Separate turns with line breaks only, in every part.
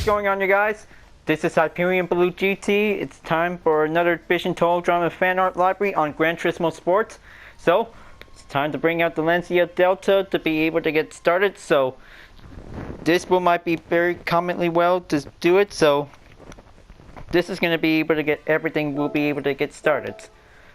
going on, you guys? This is Hyperion-Blue-GT. It's time for another Fish and Toll Drama fan art library on Gran Turismo Sports. So, it's time to bring out the Lancia Delta to be able to get started. So, this might be very commonly well to do it. So, this is going to be able to get everything. We'll be able to get started.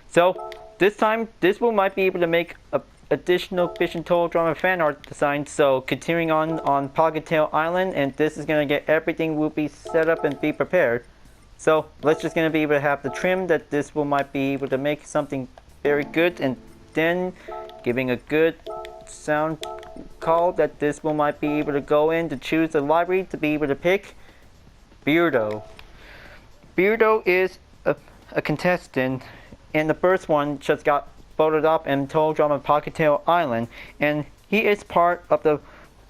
So, this time, this might be able to make a additional Fish and Toll Drama fan art design. So continuing on Pahkitew Island, and this is going to get everything will be set up and be prepared. So let's just going to be able to have the trim that this might be able to make something very good, and then giving a good sound call that this might be able to go in to choose a library to be able to pick Beardo. Beardo is a contestant, and the first one just got voted up in Toll Drama Pahkitew Island, and he is part of the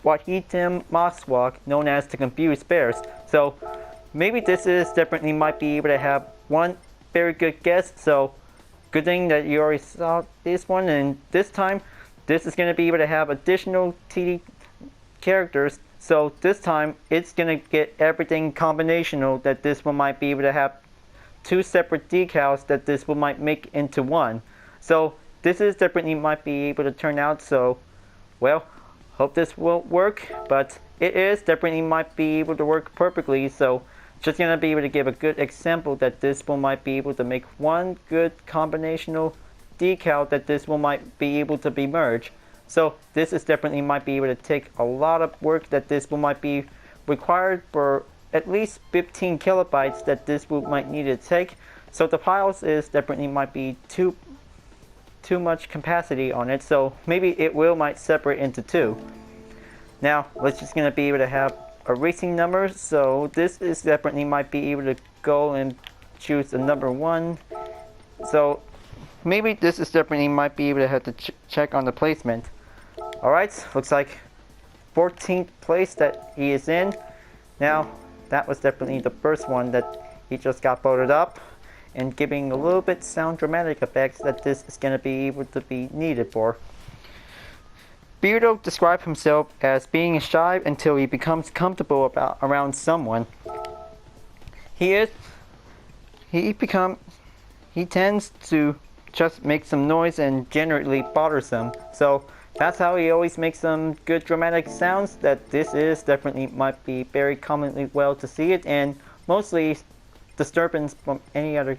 Pahkitew walk known as the Confused Bears. So maybe this is definitely might be able to have one very good guest. So good thing that you already saw this one, and this time this is going to be able to have additional TD characters. So this time it's going to get everything combinational, that this one might be able to have two separate decals that this one might make into one. So this is definitely might be able to turn out. So, well, hope this will work, but it is definitely might be able to work perfectly. So just gonna be able to give a good example that this one might be able to make one good combinational decal that this one might be able to be merged. So this is definitely might be able to take a lot of work that this one might be required for at least 15 kilobytes that this will might need to take. So the files is definitely might be too much capacity on it, so maybe it might separate into two. Now let's just gonna be able to have a racing number. So this is definitely might be able to go and choose a number 1. So maybe this is definitely might be able to have to check on the placement. Alright, looks like 14th place that he is in. Now that was definitely the first one that he just got voted up, and giving a little bit sound dramatic effects that this is going to be able to be needed for. Beardo described himself as being shy until he becomes comfortable around someone. He tends to just make some noise and generally bothersome. So that's how he always makes some good dramatic sounds, that this is definitely might be very commonly well to see it, and mostly disturbance from any other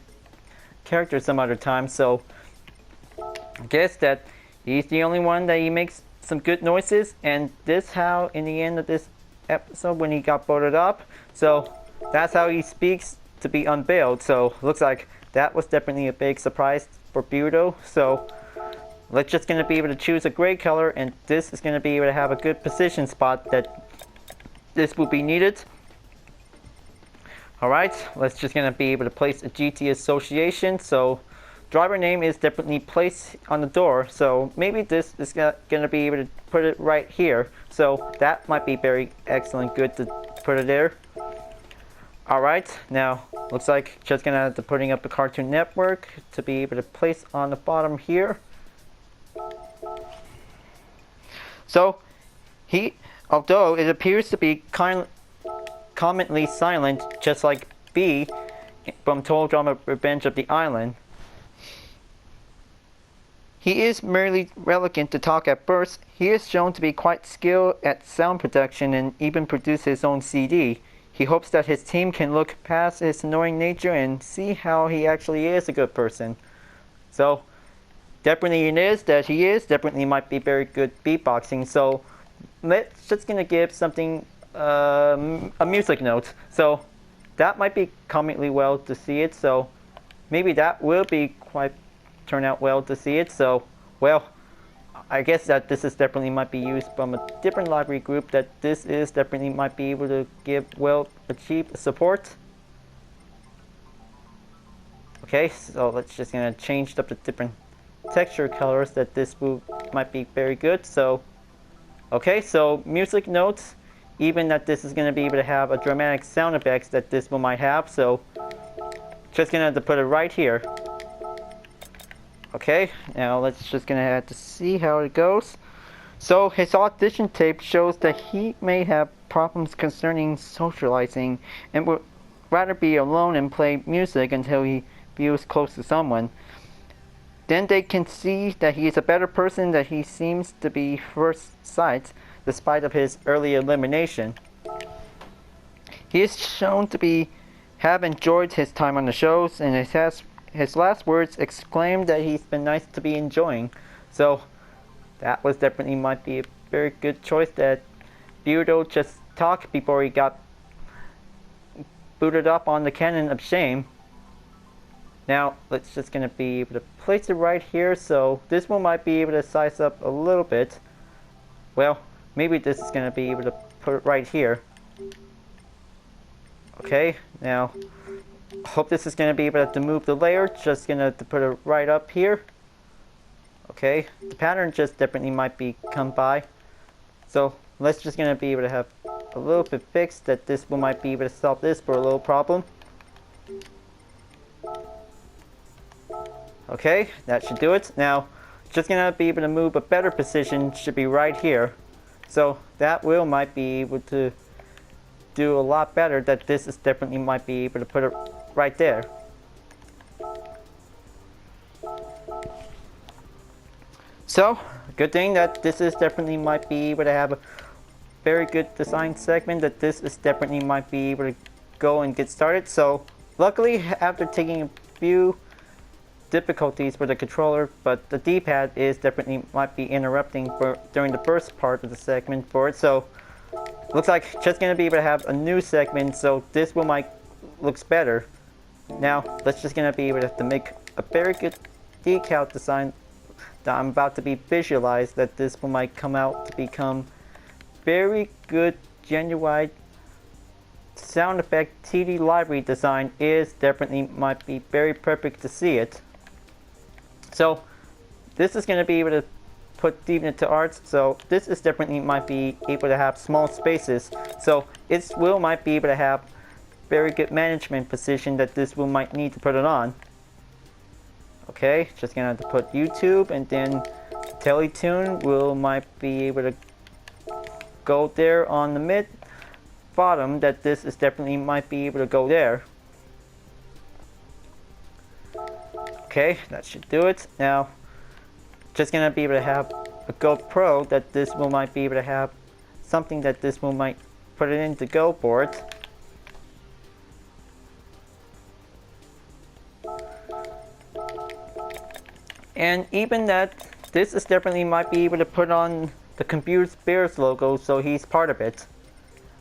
character some other time. So I guess that he's the only one that he makes some good noises, and this how in the end of this episode when he got voted up, so that's how he speaks to be unveiled. So looks like that was definitely a big surprise for Beardo. So let's just gonna be able to choose a gray color, and this is gonna be able to have a good position spot that this will be needed. Alright, let's just gonna be able to place a GT association. So driver name is definitely placed on the door, so maybe this is gonna be able to put it right here. So that might be very excellent, good to put it there. Alright, now looks like just gonna have to putting up the Cartoon Network to be able to place on the bottom here. So although it appears to be commonly silent, just like B from Toll Drama Revenge of the Island, he is merely reluctant to talk at first. He is shown to be quite skilled at sound production and even produce his own CD. He hopes that his team can look past his annoying nature and see how he actually is a good person. So definitely it is that he is definitely might be very good beatboxing. So let's just gonna give something a music note. So that might be comically well to see it. So maybe that will be quite turn out well to see it. So well, I guess that this is definitely might be used from a different library group, that this is definitely might be able to give well achieved support. Okay, so let's just gonna change up the different texture colors that this might be very good. So okay, so music notes, even that this is going to be able to have a dramatic sound effects that this one might have. So just going to have to put it right here. Okay, now let's just going to have to see how it goes. So his audition tape shows that he may have problems concerning socializing and would rather be alone and play music until he feels close to someone. Then they can see that he is a better person than he seems to be first sight, despite of his early elimination. He is shown to have enjoyed his time on the shows, and his last words exclaimed that he's been nice to be enjoying. So that was definitely might be a very good choice that Beardo just talked before he got booted up on the cannon of shame. Now let's just gonna be able to place it right here, so this one might be able to size up a little bit. Well, maybe this is gonna be able to put it right here. Okay, now hope this is gonna be able to move the layer. Just gonna put it right up here. Okay, the pattern just definitely might be come by. So let's just gonna be able to have a little bit fixed that this one might be able to solve this for a little problem. Okay, that should do it. Now, just gonna be able to move a better position should be right here. So that will might be able to do a lot better that this is definitely might be able to put it right there. So, good thing that this is definitely might be able to have a very good design segment that this is definitely might be able to go and get started. So, luckily after taking a few difficulties for the controller, but the D-pad is definitely might be interrupting during the first part of the segment for it. So looks like just gonna be able to have a new segment, so this will might looks better. Now let's just gonna be able to have to make a very good decal design that I'm about to be visualized that this will might come out to become very good genuine sound effect. TD library design is definitely might be very perfect to see it. So this is going to be able to put deep into arts, so this is definitely might be able to have small spaces, so it will might be able to have very good management position that this will might need to put it on. Okay, just gonna have to put YouTube, and then Teletune will might be able to go there on the mid bottom that this is definitely might be able to go there. Okay, that should do it. Now, just gonna be able to have a GoPro that this will might be able to have something that this will might put it into Go board. And even that, this is definitely might be able to put on the Computer Bears logo, so he's part of it.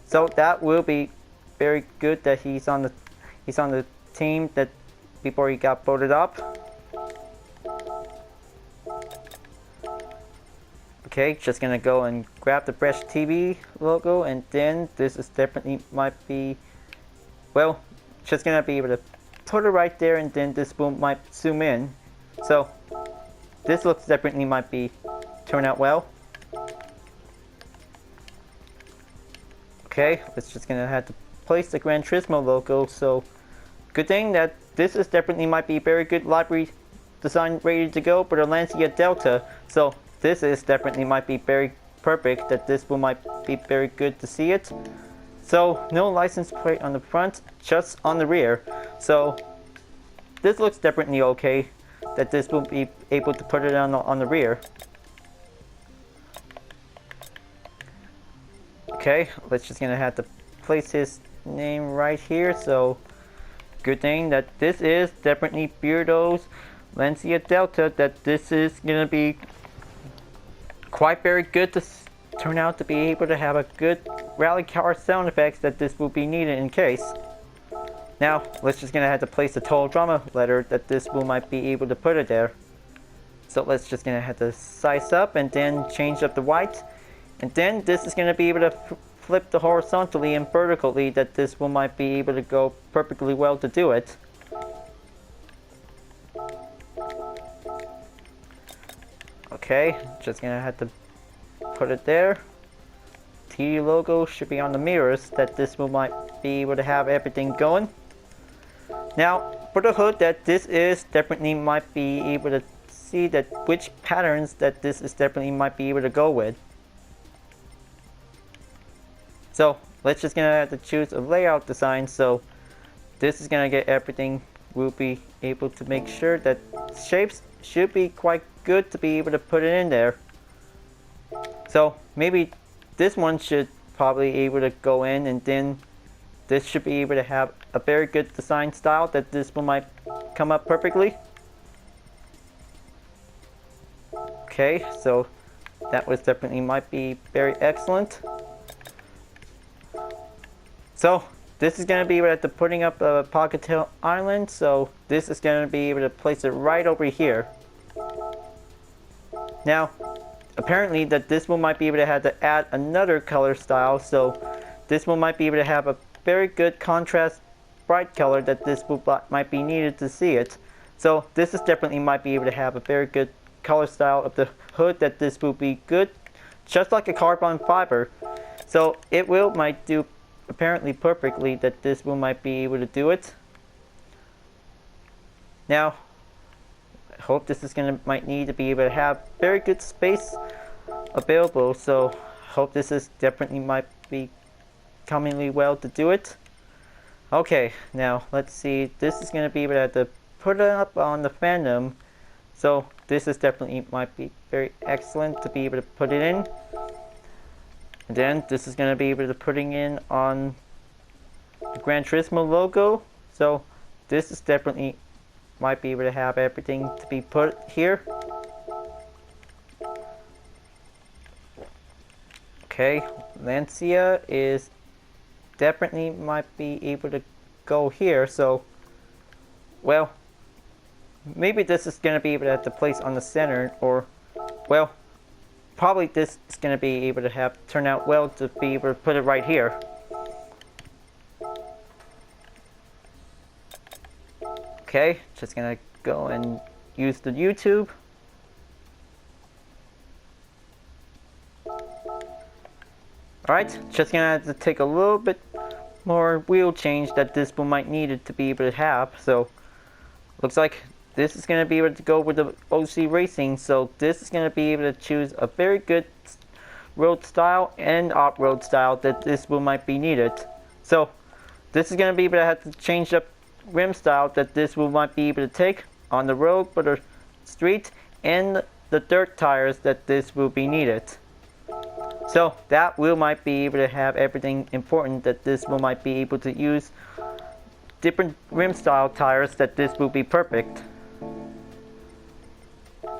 So that will be very good that he's on the team that before he got voted up. Okay, just gonna go and grab the Fresh TV logo, and then this is definitely might be, well, just gonna be able to put it right there, and then this will might zoom in. So this looks definitely might be turn out well. Okay, let's just gonna have to place the Gran Turismo logo. So good thing that this is definitely might be very good library design ready to go for the Lancia Delta. So this is definitely might be very perfect that this will might be very good to see it. So no license plate on the front, just on the rear. So this looks definitely okay that this will be able to put it on the rear. Okay, let's just gonna have to place his name right here. So good thing that this is definitely Beardo's Lancia Delta, that this is gonna be quite very good to turn out to be able to have a good rally car sound effects that this will be needed in case. Now let's just gonna have to place the total drama letter that this will might be able to put it there. So let's just gonna have to size up and then change up the white, and then this is gonna be able to flip the horizontally and vertically that this will might be able to go perfectly well to do it. Okay, just gonna have to put it there. T logo should be on the mirrors that this will might be able to have everything going. Now for the hood, that this is definitely might be able to see that which patterns that this is definitely might be able to go with. So let's just gonna have to choose a layout design. So this is gonna get everything. We'll be able to make sure that shapes should be quite good to be able to put it in there. So maybe this one should probably able to go in, and then this should be able to have a very good design style that this one might come up perfectly. Okay, so that was definitely might be very excellent. So this is going to be able to putting up a Pahkitew island. So this is going to be able to place it right over here. Now, apparently that this one might be able to have to add another color style. So this one might be able to have a very good contrast bright color that this might be needed to see it. So this is definitely might be able to have a very good color style of the hood that this will be good, just like a carbon fiber. So it will might do apparently perfectly that this will might be able to do it. Now, I hope this is gonna might need to be able to have very good space available. So I hope this is definitely might be commonly well to do it. Okay, now let's see. This is gonna be able to have to put it up on the fandom. So this is definitely might be very excellent to be able to put it in. And then this is going to be able to putting in on the Gran Turismo logo. So this is definitely might be able to have everything to be put here. Okay, Lancia is definitely might be able to go here. So, well, maybe this is going to be able to have to place on the center, or, well, probably this is going to be able to have turn out well to be able to put it right here. Okay, just going to go and use the YouTube. Alright, just going to have to take a little bit more wheel change that this one might need it to be able to have. So, looks like this is going to be able to go with the OC Racing. So this is going to be able to choose a very good road style and off-road style that this will might be needed. So this is going to be able to have to change up rim style that this will might be able to take on the road for the street, and the dirt tires that this will be needed. So that will might be able to have everything important that this will might be able to use different rim style tires that this will be perfect.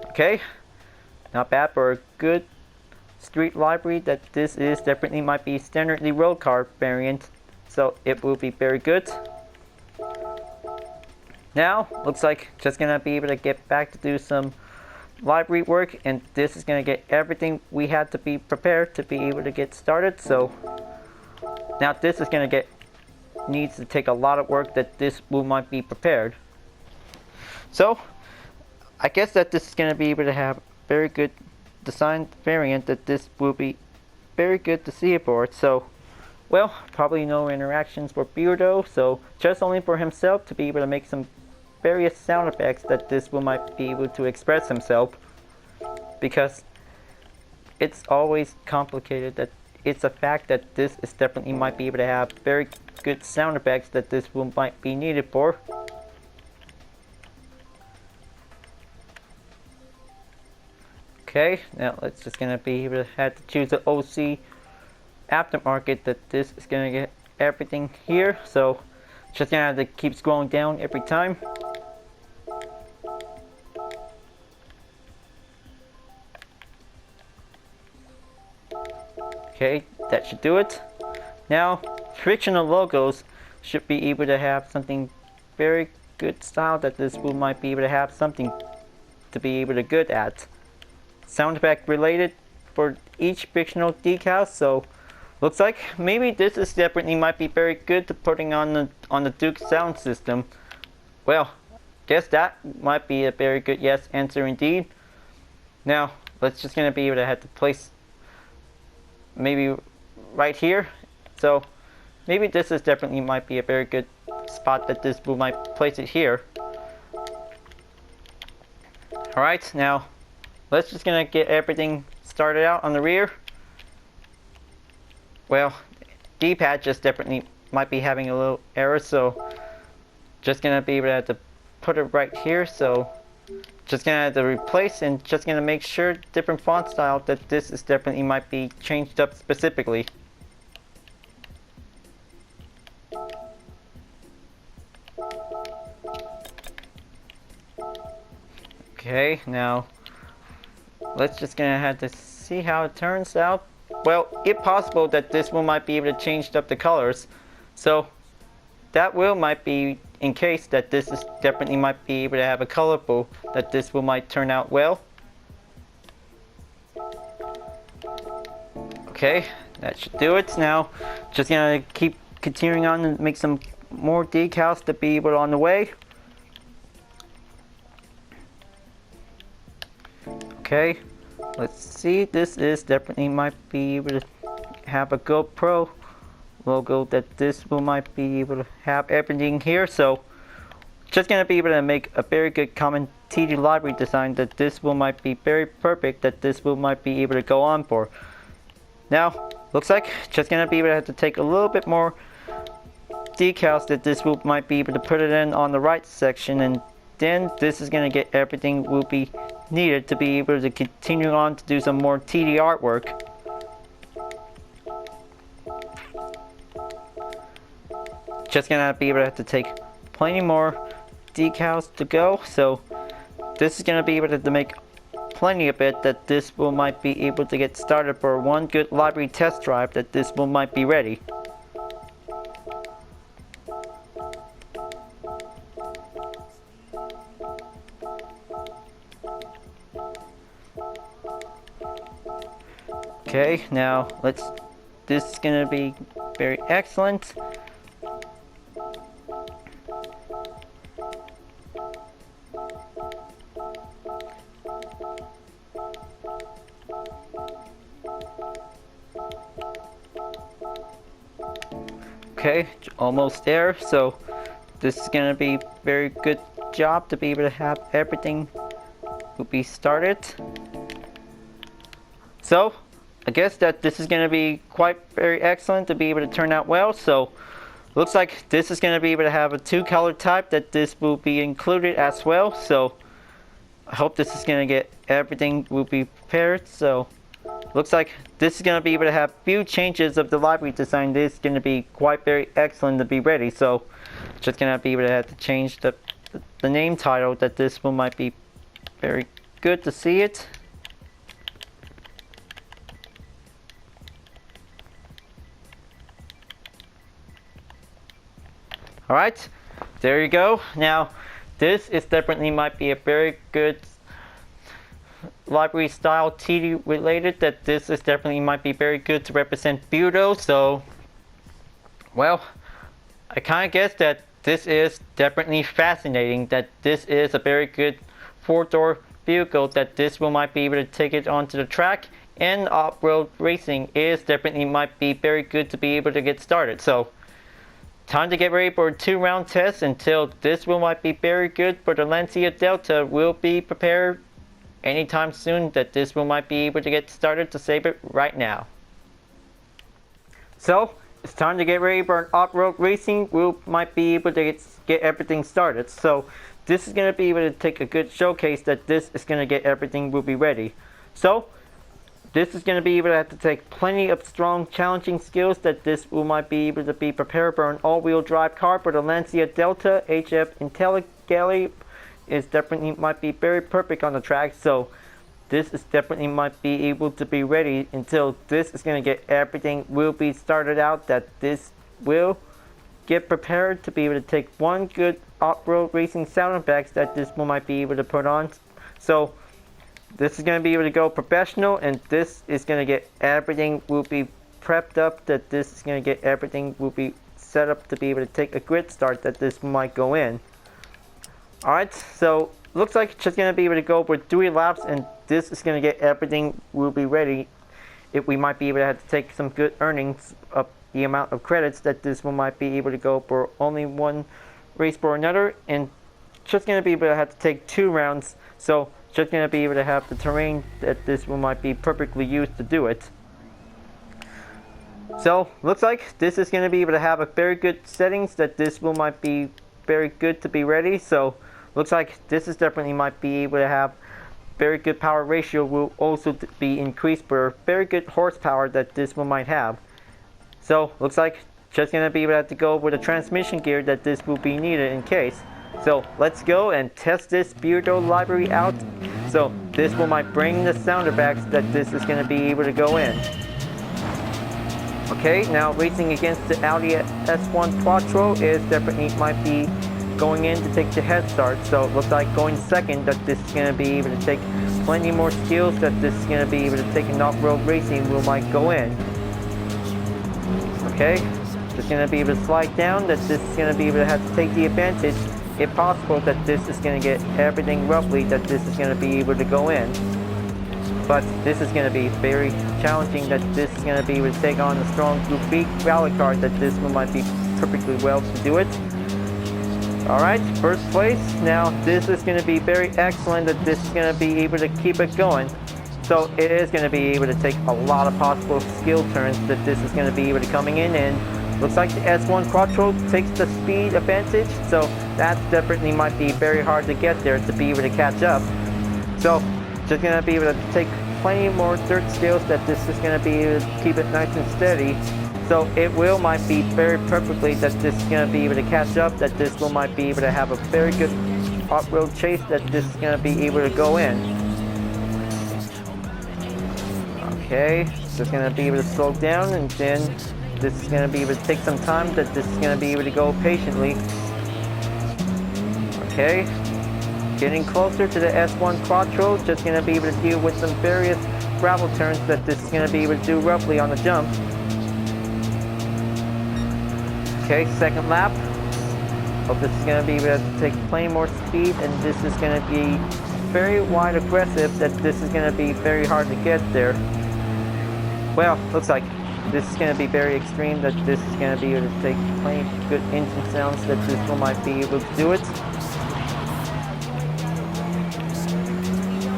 Okay, not bad for a good street livery that this is definitely might be standardly road car variant, so it will be very good. Now looks like just gonna be able to get back to do some library work, and this is gonna get everything we had to be prepared to be able to get started. So now this is gonna get needs to take a lot of work that this will might be prepared. So I guess that this is gonna be able to have very good design variant that this will be very good to see aboard. So, well, probably no interactions for Beardo, so just only for himself to be able to make some various sound effects that this will might be able to express himself, because it's always complicated. That it's a fact that this is definitely might be able to have very good sound effects that this will might be needed for. Okay, now let's just gonna be able to have to choose the OC aftermarket that this is gonna get everything here. So just gonna have to keep scrolling down every time. Okay, that should do it. Now, frictional logos should be able to have something very good style that this will might be able to have something to be able to good at. Sound effect related for each frictional decal. So looks like maybe this is definitely might be very good to putting on the Duke sound system. Well, guess that might be a very good yes answer indeed. Now let's just gonna be able to have to place maybe right here. So maybe this is definitely might be a very good spot that this will might place it here. Alright, now let's just gonna get everything started out on the rear. Well, D-pad just definitely might be having a little error, so just gonna be able to have to put it right here. So just gonna have to replace and just gonna make sure different font style that this is definitely might be changed up specifically. Okay, now let's just gonna have to see how it turns out. Well, it's possible that this one might be able to change up the colors, so that will might be in case that this is definitely might be able to have a colorful that this will might turn out well. Okay, that should do it. Now just gonna keep continuing on and make some more decals to be able on the way. Okay, let's see, this is definitely might be able to have a GoPro logo that this will might be able to have everything here. So just gonna be able to make a very good common TD library design that this will might be very perfect that this will might be able to go on for. Now looks like just gonna be able to have to take a little bit more decals that this will might be able to put it in on the right section, and then this is gonna get everything will be needed to be able to continue on to do some more TD artwork. Just gonna be able to have to take plenty more decals to go, so this is gonna be able to make plenty of it that this will might be able to get started for one good library test drive that this will might be ready. Okay, now this is gonna be very excellent. Okay, almost there. So this is gonna be very good job to be able to have everything will be started. So I guess that this is going to be quite very excellent to be able to turn out well. So looks like this is going to be able to have a 2-color type that this will be included as well. So I hope this is going to get everything will be prepared. So looks like this is going to be able to have few changes of the library design. This is going to be quite very excellent to be ready. So just going to be able to have to change the name title that this one might be very good to see it. Alright, there you go. Now, this is definitely might be a very good library style TD related, that this is definitely might be very good to represent Beardo. So, well, I kind of guess that this is definitely fascinating, that this is a very good 4-door vehicle that this will might be able to take it onto the track, and off-road racing is definitely might be very good to be able to get started. So time to get ready for a 2-round test until this will might be very good for the Lancia Delta will be prepared anytime soon, that this will might be able to get started to save it right now. So it's time to get ready for an off-road racing. We might be able to get everything started. So this is going to be able to take a good showcase that this is going to get everything will be ready. So this is going to be able to have to take plenty of strong challenging skills that this will might be able to be prepared for an all-wheel drive car for the Lancia Delta. HF IntelliGalley is definitely might be very perfect on the track. So this is definitely might be able to be ready until this is going to get everything will be started out, that this will get prepared to be able to take one good off-road racing sound effects that this will might be able to put on. So this is going to be able to go professional, and this is going to get everything will be prepped up, that this is going to get everything will be set up to be able to take a grid start that this might go in. Alright, so looks like it's just going to be able to go for 3 laps, and this is going to get everything will be ready. If we might be able to have to take some good earnings of the amount of credits that this one might be able to go for only one race for another, and just going to be able to have to take 2 rounds. So just going to be able to have the terrain that this one might be perfectly used to do it. So looks like this is going to be able to have a very good settings that this will might be very good to be ready. So looks like this is definitely might be able to have very good power ratio, will also be increased for very good horsepower that this one might have. So looks like just going to be able to have to go with a transmission gear that this will be needed in case. So let's go and test this Beardo library out. So this will might bring the sounder backs that this is going to be able to go in. Okay, now racing against the Audi S1 Quattro is definitely might be going in to take the head start. So it looks like going second that this is going to be able to take plenty more skills that this is going to be able to take in off-road racing will might go in. Okay, just going to be able to slide down that this is going to be able to have to take the advantage if possible that this is going to get everything roughly that this is going to be able to go in. But this is going to be very challenging that this is going to be able to take on a strong Group B rally car that this one might be perfectly well to do it. Alright, first place. Now this is going to be very excellent that this is going to be able to keep it going. So it is going to be able to take a lot of possible skill turns that this is going to be able to coming in, and looks like the S1 Quattro takes the speed advantage. So that definitely might be very hard to get there to be able to catch up. So just going to be able to take plenty more dirt skills that this is going to be able to keep it nice and steady. So it will might be very perfectly that this is going to be able to catch up, that this will might be able to have a very good off-road chase that this is going to be able to go in. Okay, just going to be able to slow down, and then this is going to be able to take some time that this is going to be able to go patiently. Okay. Getting closer to the S1 Quattro, just going to be able to deal with some various gravel turns that this is going to be able to do roughly on the jump. Okay, second lap. Hope this is going to be able to take plenty more speed, and this is going to be very wide aggressive that this is going to be very hard to get there. Well, looks like this is going to be very extreme that this is going to be able to take plenty good engine sounds that this one might be able to do it.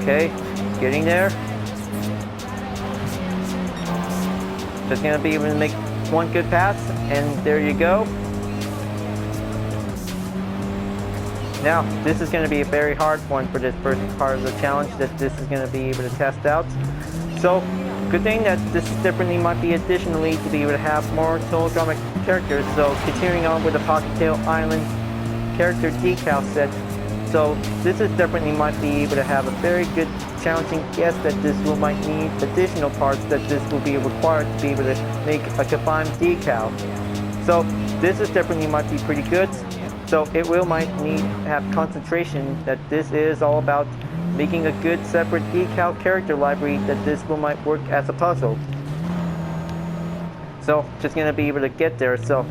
Okay, getting there. Just going to be able to make one good pass, and there you go. Now, this is going to be a very hard one for this first part of the challenge that this is going to be able to test out. So, good thing that this definitely might be additionally to be able to have more holodramic characters. So, continuing on with the Pahkitew Island character decal set. So this is definitely might be able to have a very good challenging guess that this will might need additional parts that this will be required to be able to make a confined decal. So this is definitely might be pretty good. So it will might need have concentration that this is all about making a good separate decal character library that this will might work as a puzzle. So just gonna be able to get there. So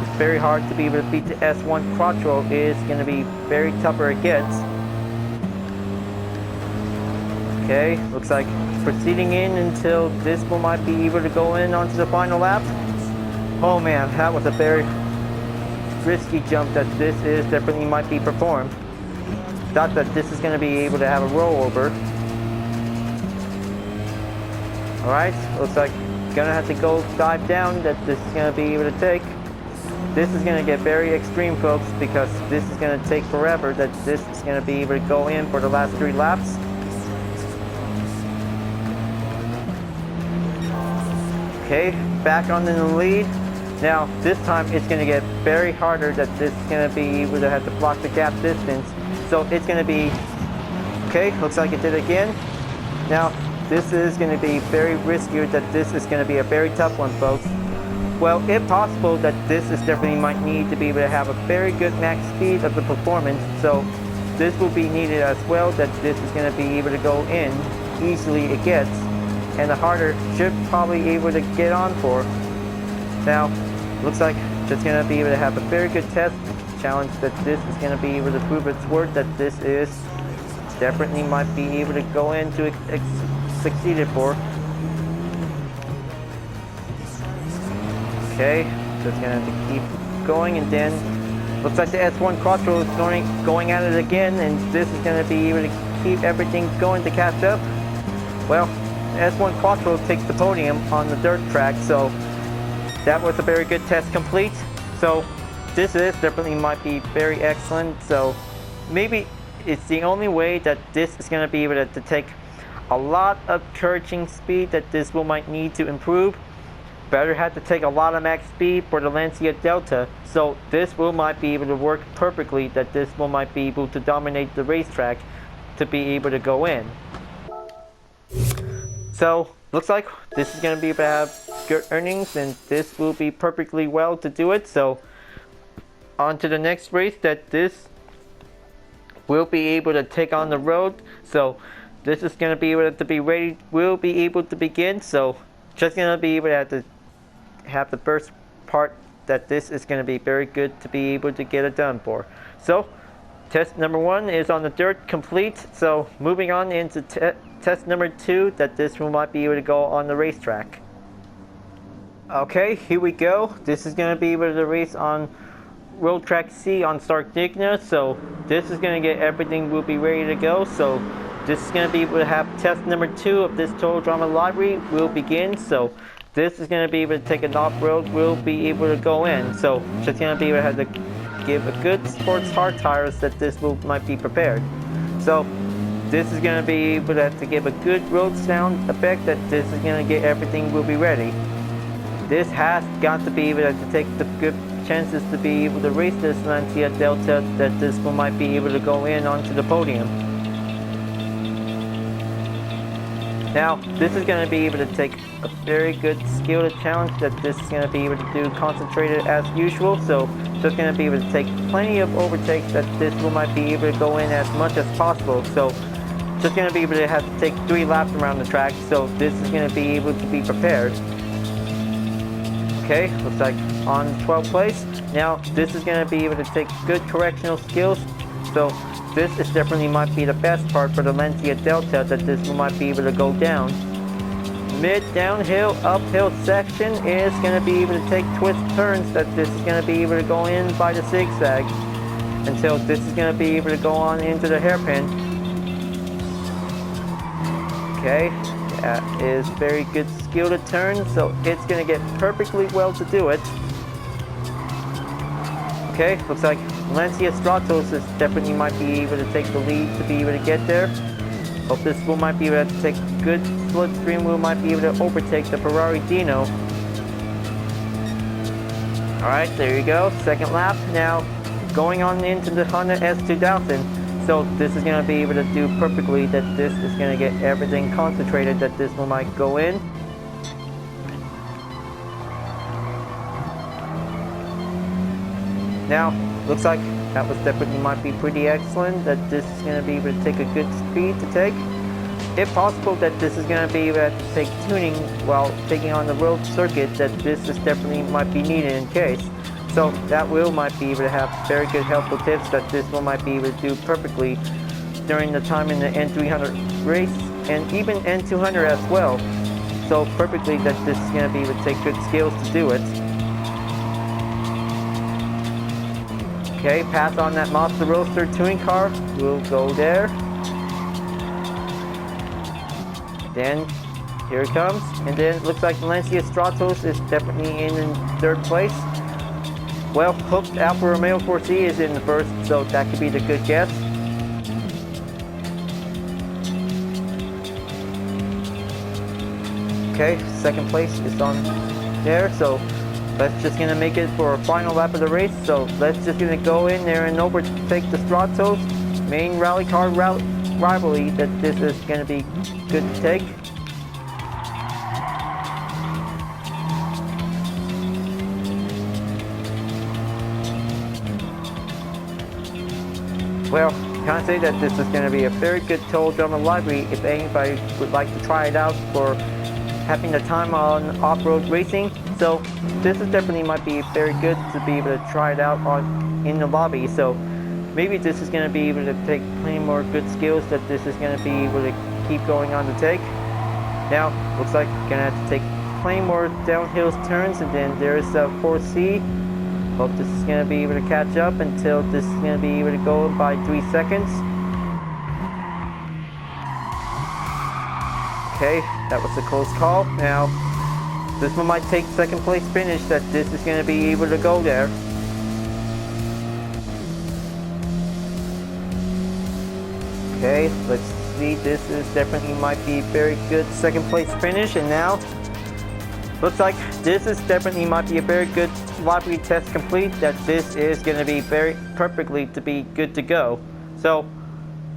it's very hard to be able to beat the S1 Quattro. Is going to be very tougher it gets. Okay, looks like proceeding in until this one might be able to go in onto the final lap. Oh man, that was a very risky jump that this is definitely might be performed. Thought that this is going to be able to have a rollover. Alright, looks like gonna have to go dive down that this is going to be able to take. This is going to get very extreme, folks, because this is going to take forever that this is going to be able to go in for the last 3 laps. Okay, back on in the lead. Now, this time it's going to get very harder that this is going to be able to have to block the gap distance. So it's going to be, okay, looks like it did again. Now, this is going to be very riskier that this is going to be a very tough one, folks. Well, if possible, that this is definitely might need to be able to have a very good max speed of the performance. So this will be needed as well, that this is going to be able to go in easily it gets. And the harder should probably be able to get on for. Now, looks like just going to be able to have a very good test challenge that this is going to be able to prove its worth, that this is definitely might be able to go into succeed it for. Okay, just gonna have to keep going, and then looks like the S1 Quattro is going at it again, and this is gonna be able to keep everything going to catch up. Well, the S1 Quattro takes the podium on the dirt track, so that was a very good test complete. So this is definitely might be very excellent. So maybe it's the only way that this is going to be able to take a lot of charging speed that this will might need to improve. Better have to take a lot of max speed for the Lancia Delta. So this will might be able to work perfectly, that this will might be able to dominate the racetrack to be able to go in. So looks like this is going to be able to have good earnings, and this will be perfectly well to do it. So on to the next race that this will be able to take on the road. So this is going to be able to be ready, will be able to begin. So just going to be able to have the first part that this is going to be very good to be able to get it done for. So test number 1 is on the dirt complete. So moving on into test number 2 that this will might be able to go on the racetrack. Okay, here we go. This is going to be able to race on Road Track C on Sardinia. So this is going to get everything will be ready to go. So this is going to be able to have test number 2 of this Total Drama Library will begin. So this is going to be able to take an off-road, will be able to go in. So just going to be able to have to give a good sports hard tires that this will might be prepared. So this is going to be able to have to give a good road sound effect that this is going to get everything will be ready. This has got to be able to take the good chances to be able to race this Lancia Delta that this will might be able to go in onto the podium. Now this is going to be able to take a very good skill to challenge that this is going to be able to do concentrated as usual. So just going to be able to take plenty of overtakes that this will might be able to go in as much as possible. So just going to be able to have to take 3 laps around the track. So this is going to be able to be prepared. Okay, looks like on 12th place. Now this is going to be able to take good correctional skills. So this is definitely might be the best part for the Lancia Delta that this might be able to go down. Mid downhill uphill section is going to be able to take twist turns that this is going to be able to go in by the zigzag until this is going to be able to go on into the hairpin. Okay, that is very good skill to turn, so it's going to get perfectly well to do it. Okay, looks like Lancia Stratos is definitely might be able to take the lead to be able to get there. Hope this will might be able to take good slipstream, will might be able to overtake the Ferrari Dino. Alright, there you go, second lap. Now going on into the Honda S2000. So this is going to be able to do perfectly that this is going to get everything concentrated that this one might go in. Now, looks like that was definitely might be pretty excellent, that this is going to be able to take a good speed to take. If possible, that this is going to be able to take tuning while taking on the road circuit, that this is definitely might be needed in case. So that will might be able to have very good helpful tips that this will might be able to do perfectly during the time in the N300 race and even N200 as well. So perfectly that this is going to be able to take good skills to do it. Okay, pass on that Monster Roadster touring car. We'll go there. Then here it comes. And then it looks like Lancia Stratos is definitely in third place. Well, hooked Alfa Romeo 4C is in the first, so that could be the good guess. Okay, second place is on there, so let's just gonna make it for a final lap of the race. So let's just gonna go in there and overtake the Stratos. Main rally car rivalry that this is gonna be good to take. Well, can I say that this is going to be a very good Total Drama Library if anybody would like to try it out for having the time on off-road racing. So this is definitely might be very good to be able to try it out in the lobby. So maybe this is going to be able to take plenty more good skills that this is going to be able to keep going on to take. Now, looks like going to have to take plenty more downhill turns, and then there's a 4C. Hope this is going to be able to catch up until this is going to be able to go by 3 seconds. Okay, that was a close call. Now, this one might take second place finish, that this is going to be able to go there. Okay, let's see, this is definitely might be very good second place finish, and now looks like this is definitely might be a very good library test complete, that this is going to be very perfectly to be good to go. So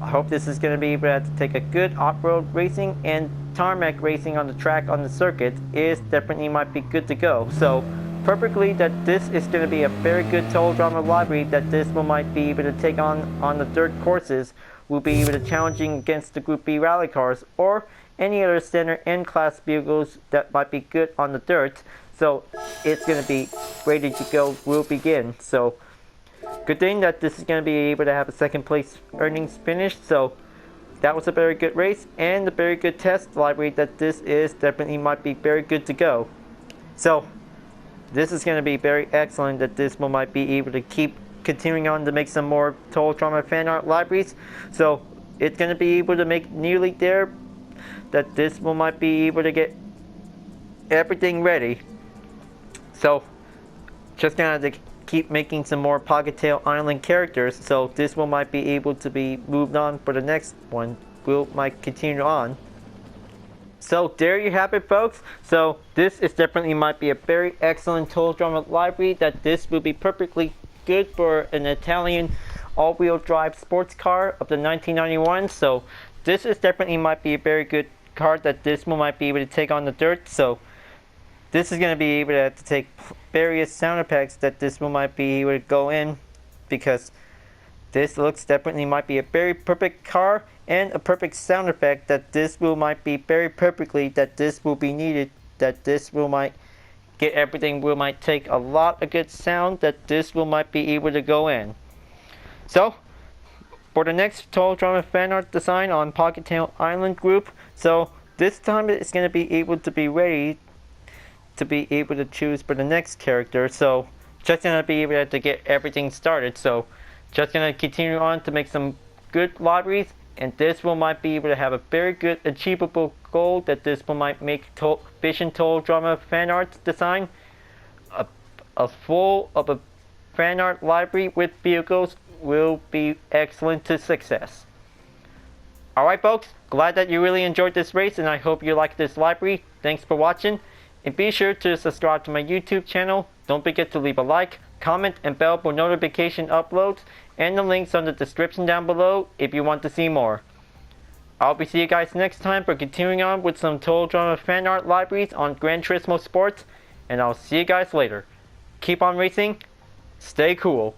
I hope this is going to be able to take a good off-road racing, and tarmac racing on the track on the circuit is definitely might be good to go. So perfectly that this is going to be a very good total drama library, that this one might be able to take on the dirt courses, will be able to challenging against the Group B rally cars or any other standard N class vehicles that might be good on the dirt. So it's going to be ready to go, will begin. So good thing that this is going to be able to have a second place earnings finish. So that was a very good race and a very good test library, that this is definitely might be very good to go. So this is going to be very excellent, that this one might be able to keep continuing on to make some more Total Drama fan art libraries. So it's going to be able to make nearly there, that this one might be able to get everything ready. So just going to keep making some more Pahkitew Island characters, so this one might be able to be moved on for the next one. Might continue on. So there you have it, folks. So this is definitely might be a very excellent Total Drama library, that this will be perfectly good for an Italian all-wheel drive sports car of the 1991. So this is definitely might be a very good car, that this one might be able to take on the dirt. So this is going to be able to have to take various sound effects, that this one might be able to go in, because this looks definitely might be a very perfect car and a perfect sound effect, that this will might be very perfectly, that this will be needed, that this will might get everything, will might take a lot of good sound, that this will might be able to go in. So for the next Total Drama fan art design on Pahkitew Island group, so this time it's going to be able to be ready to be able to choose for the next character. So just going to be able to get everything started. So just going to continue on to make some good libraries, and this one might be able to have a very good achievable goal, that this one might make Vision Total Drama fan art design a full of a fan art library with vehicles will be excellent to success. Alright folks, glad that you really enjoyed this race, and I hope you liked this library. Thanks for watching, and be sure to subscribe to my YouTube channel. Don't forget to leave a like, comment, and bell for notification uploads, and the links on the description down below if you want to see more. I'll be seeing you guys next time for continuing on with some Total Drama fan art libraries on Gran Turismo Sports, and I'll see you guys later. Keep on racing, stay cool.